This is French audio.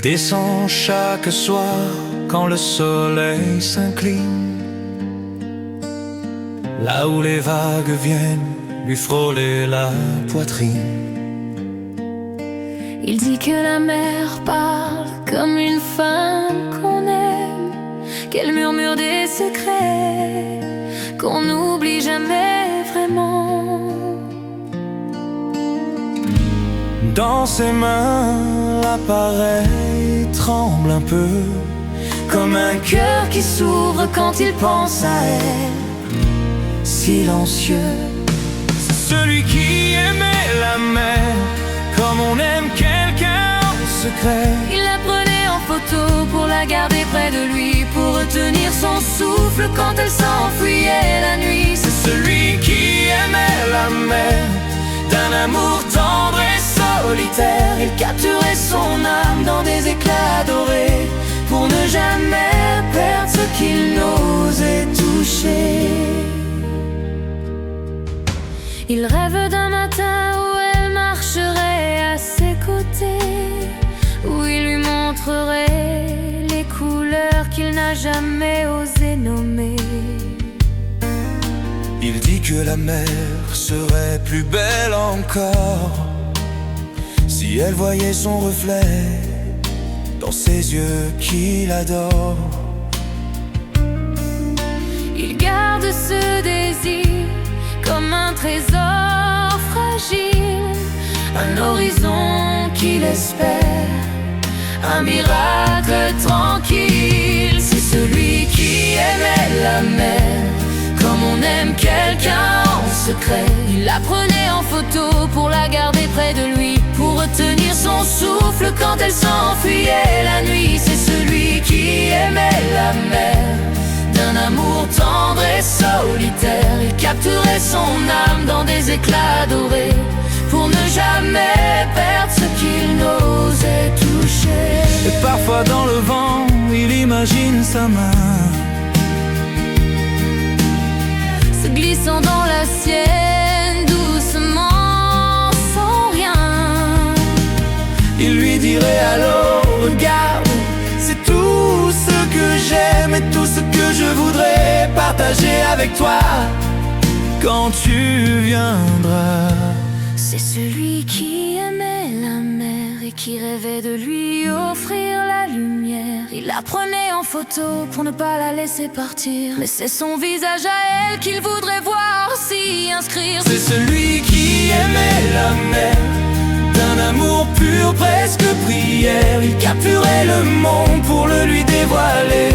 Il descend chaque soir quand le soleil s'incline, là où les vagues viennent lui frôler la poitrine. Il dit que la mer parle comme une femme qu'on aime, qu'elle murmure des secrets qu'on n'oublie jamais vraiment. Dans ses mains, l'appareil tremble un peu, comme un cœur qui s'ouvre quand il pense à elle, silencieux. C'est celui qui aimait la mer comme on aime quelqu'un en secret. Il la prenait en photo pour la garder près de lui, pour retenir son souffle quand elle s'enfuyait la nuit. C'est celui qui aimait la mer d'un amour tendre et solitaire. Il capturait son âme dans des éclats dorés, pour ne jamais perdre ce qu'il n'osait toucher. Il rêve d'un matin où elle marcherait à ses côtés, où il lui montrerait les couleurs qu'il n'a jamais osé nommer. Il dit que la mer serait plus belle encore si elle voyait son reflet dans ses yeux qu'il adore. Il garde ce désir comme un trésor fragile, un horizon qu'il espère, un miracle tranquille. C'est celui qui aimait la mer comme on aime quelqu'un en secret. Il la prenait en photo pour la garder près de lui, pour retenir son souffle quand elle s'enfuyait la nuit. C'est celui qui aimait la mer d'un amour tendre et solitaire. Il capturait son âme dans des éclats dorés, pour ne jamais perdre ce qu'il n'osait toucher. Et parfois dans le vent, il imagine sa main se glissant dans la sienne doucement, sans rien. Il lui dirait alors: regarde, c'est tout ce que j'aime et tout ce que je voudrais partager avec toi quand tu viendras. C'est celui qui aimait la mer et qui rêvait de lui offrir la lumière. Il la prenait en photo pour ne pas la laisser partir, mais c'est son visage à elle qu'il voudrait voir s'y inscrire. C'est celui qui aimait la mer d'un amour pur, presque prière. Il capturait le monde pour le lui dévoiler,